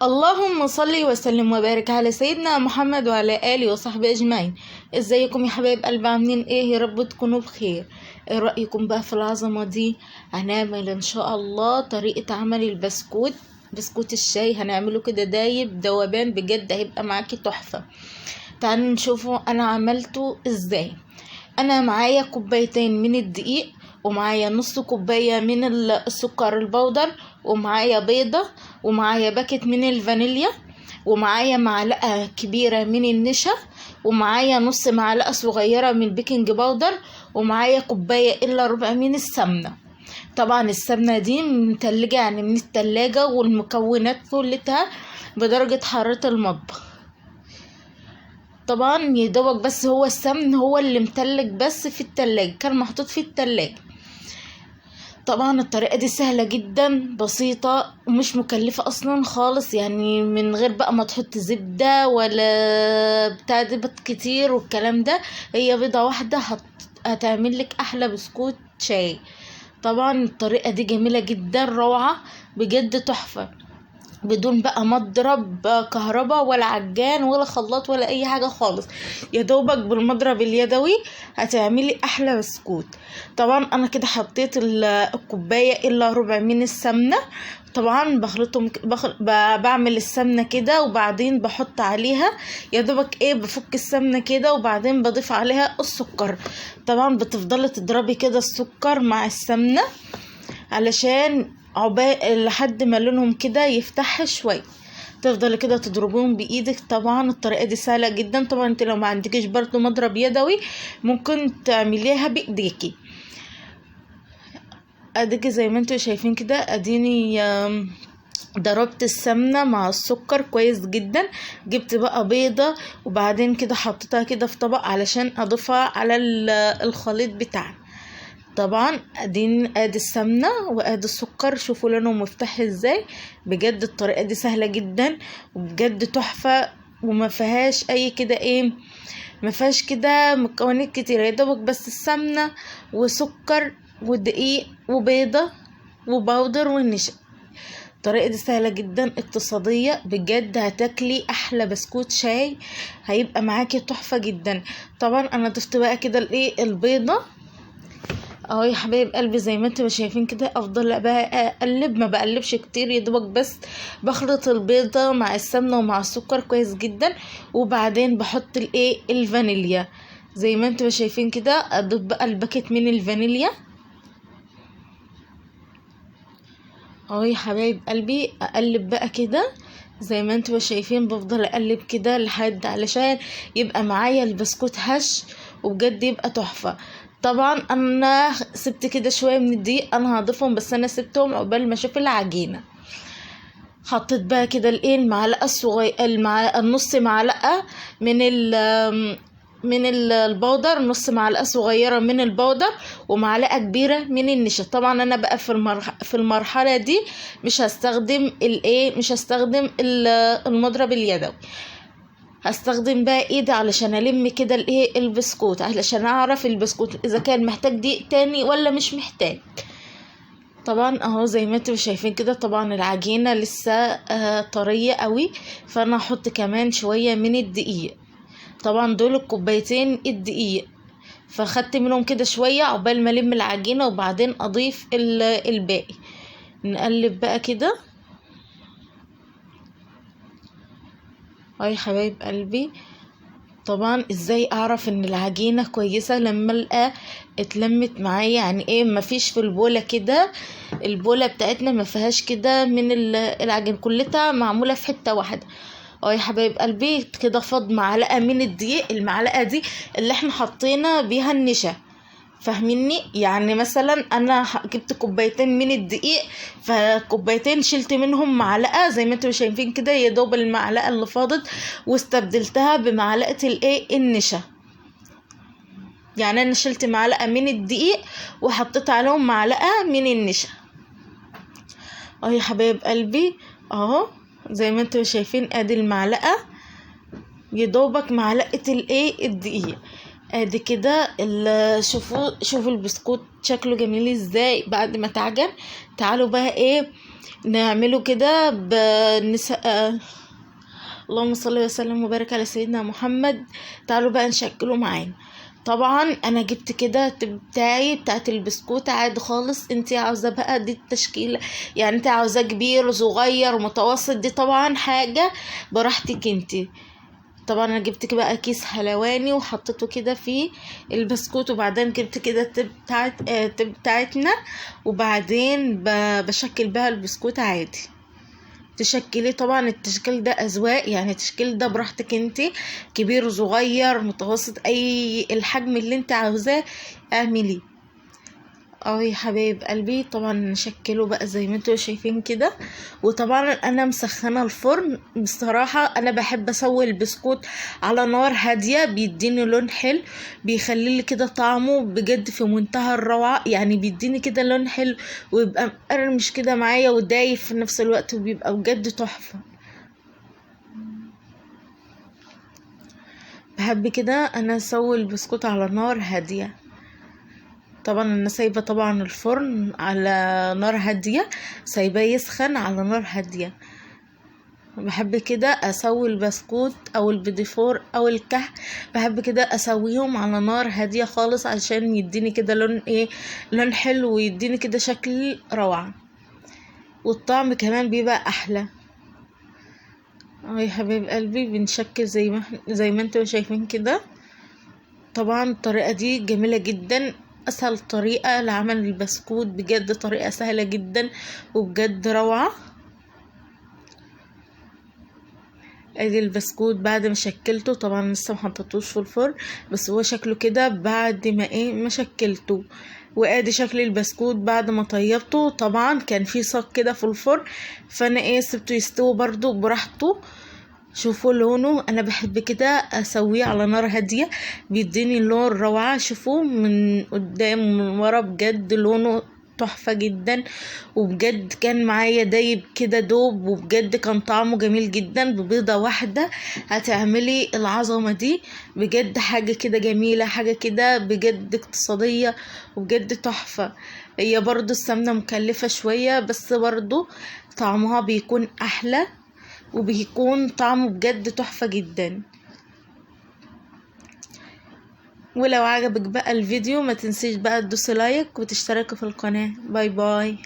اللهم صل وسلم وبارك على سيدنا محمد وعلى آله وصحبه أجمعين. ازيكم يا حبايب قلبي؟ عاملين ايه؟ يا رب تكونوا بخير. ايه رأيكم بقى في العظمة دي؟ هنعمل ان شاء الله طريقة عمل البسكوت، بسكوت الشاي. هنعمله كده دايب دوبان، بجد هيبقى معاكي تحفة. تعالوا نشوفوا انا عملته ازاي. انا معايا كوبايتين من الدقيق، ومعايا نص كوباية من السكر البودر، ومعايا بيضة، ومعايا باكت من الفانيليا، ومعايا معلقة كبيرة من النشا، ومعايا نص معلقة صغيرة من البيكنج باودر، ومعايا كوباية إلا ربع من السمنة. طبعا السمنة دي متلجة، يعني من التلاجة، والمكونات كلها بدرجة حرارة المطبخ. طبعا يدوبك بس هو السمن هو اللي متلج بس في التلاجة، كان محطوط في التلاجة. طبعا الطريقة دي سهلة جدا، بسيطة ومش مكلفة اصلا خالص، يعني من غير بقى ما تحط زبدة ولا بتاع زبط كتير والكلام ده. هي بيضة واحدة هتعمل لك احلى بسكوت شاي. طبعا الطريقة دي جميلة جدا، روعة بجد، تحفة، بدون بقى مضرب كهرباء ولا عجان ولا خلاط ولا اي حاجة خالص. يا دوبك بالمضرب اليدوي هتعملي احلى بسكوت. طبعا انا كده حطيت الكوباية الا ربع من السمنة. طبعا بخلطهم بعمل السمنة كده، وبعدين بحط عليها يا دوبك بفك السمنة كده، وبعدين بضيف عليها السكر. طبعا بتفضلي تضربي كده السكر مع السمنة علشان عقبال لحد ما لونهم كده يفتح شويه. تفضلي كده تضربوهم بايدك. طبعا الطريقه دي سهله جدا. طبعا انت لو ما عندكيش برضو مضرب يدوي ممكن تعمليها بايديكي. اديكي زي ما انتوا شايفين كده، اديني ضربت السمنه مع السكر كويس جدا. جبت بقى بيضه، وبعدين كده حطيتها كده في طبق علشان اضيفها على الخليط بتاعنا. طبعا ادي السمنه وادي السكر، شوفوا لونه مفتاح ازاي. بجد الطريقه دي سهله جدا وبجد تحفه، وما فيهاش اي كده ما فيهاش كده مكونات كتير. يا دوبك بس السمنه وسكر ودقيق وبيضه وبودر والنشا. الطريقه دي سهله جدا، اقتصاديه بجد، هتاكلي احلى بسكوت شاي، هيبقى معاكي تحفه جدا. طبعا انا ضفت بقى كده البيضه اهو يا حبايب قلبي، زي ما انتوا شايفين كده. افضل بقى اقلب، ما بقلبش كتير، يا دوبك بس بخلط البيضه مع السمنه ومع السكر كويس جدا، وبعدين بحط الفانيليا زي ما انتوا شايفين كده. اضيف بقى الباكت من الفانيليا اهو يا حبايب قلبي. اقلب بقى كده زي ما انتوا شايفين، بفضل اقلب كده لحد علشان يبقى معايا البسكوت هش وبجد يبقى تحفه. طبعا انا سبت كده شويه من الدقيق، انا هضيفهم بس انا سبتهم عقبال ما اشوف العجينه. حطيت بقى كده المعلقه الصغيره، النص معلقه من البودر، نص معلقه صغيره من البودر، ومعلقه كبيره من النشا. طبعا انا بقى في المرحله دي مش هستخدم المضرب اليدوي، هستخدم بقى ايدي علشان الم كده البسكوت، علشان اعرف البسكوت اذا كان محتاج دقيق تاني ولا مش محتاج. طبعا اهو زي ما انتوا شايفين كده. طبعا العجينه لسه طريه قوي، فانا هحط كمان شويه من الدقيق. طبعا دول الكوبايتين الدقيق، فخدت منهم كده شويه عقبال ما الم العجينه، وبعدين اضيف الباقي. نقلب بقى كده يا حبايب قلبي. طبعا ازاي اعرف ان العجينه كويسه؟ لما القى اتلمت معايا، يعني مفيش في البوله كده، البوله بتاعتنا ما فيهاش كده من العجين، كلها معموله في حته واحده. يا حبايب قلبي كده فاض معلقه من الدقيق، المعلقه دي اللي احنا حطينا بيها النشا، فاهميني؟ يعني مثلا انا جبت كوبايتين من الدقيق، فكوبايتين شلت منهم معلقه زي ما انتم شايفين كده، يا دوب المعلقه اللي فاضت واستبدلتها بمعلقه النشا. يعني انا شلت معلقه من الدقيق وحطيت عليهم معلقه من النشا يا حبايب قلبي. اهو زي ما انتم شايفين ادي المعلقه، يا دوبك معلقه الدقيق. ادي كده شوفوا البسكوت شكله جميل ازاي بعد ما اتعجن. تعالوا بقى ايه نعمله كده اللهم صل وسلم وبارك على سيدنا محمد. تعالوا بقى نشكله معانا. طبعا انا جبت كده بتاعت البسكوت عادي خالص، انتي عاوزه بقى دي التشكيله، يعني انتي عاوزاه كبير صغير متوسط، دي طبعا حاجه براحتك انتي. طبعا انا جبت بقى كيس حلواني وحطيته كده في البسكوت، وبعدين جبت كده بتاعتنا، وبعدين بشكل بها البسكوت عادي. تشكلي طبعا التشكيل ده اذواق، يعني التشكيل ده براحتك انتي، كبير صغير متوسط، اي الحجم اللي انت عاوزاه اعمليه. يا حبايب قلبي طبعا نشكله بقى زي ما انتوا شايفين كده. وطبعا انا مسخنه الفرن. بصراحه انا بحب اسوي البسكوت على نار هاديه، بيديني لون حلو، بيخلي لي كده طعمه بجد في منتهى الروعه، يعني بيديني كده لون حلو ويبقى مقرمش كده معايا ودايب في نفس الوقت، وبيبقى بجد تحفه. بحب كده انا اسوي البسكوت على نار هاديه. طبعا انا سايبه طبعا الفرن على نار هاديه، سايباه يسخن على نار هاديه. بحب كده اسوي البسكوت او البيديفور او الكحك، بحب كده اسويهم على نار هاديه خالص عشان يديني كده لون لون حلو، ويديني كده شكل روعه، والطعم كمان بيبقى احلى. يا حبيب قلبي بنشكل زي ما انتوا شايفين كده. طبعا الطريقة دي جميلة جدا، اسهل طريقة لعمل البسكوت، بجد طريقة سهلة جدا وبجد روعة. ادي البسكوت بعد ما شكلته، طبعا لسه محطتوش في الفرن، بس هو شكله كده بعد ما شكلته. وادي شكل البسكوت بعد ما طيبته. طبعا كان في صاج كده في الفرن، فانا سبته يستوي برضو براحته. شوفوا لونه، انا بحب كده اسويه على نار هاديه، بيديني لون روعه. شوفوا من قدام ومن ورا، بجد لونه تحفه جدا، وبجد كان معايا دايب كده دوب، وبجد كان طعمه جميل جدا. ببيضه واحده هتعملي العظمه دي، بجد حاجه كده جميله، حاجه كده بجد اقتصاديه وبجد تحفه. هي برضو السمنه مكلفه شويه، بس برضو طعمها بيكون احلى، وبيكون طعمه بجد تحفة جدا. ولو عجبك بقى الفيديو ما تنسيش بقى تدوسي لايك وتشتركي في القناة. باي باي.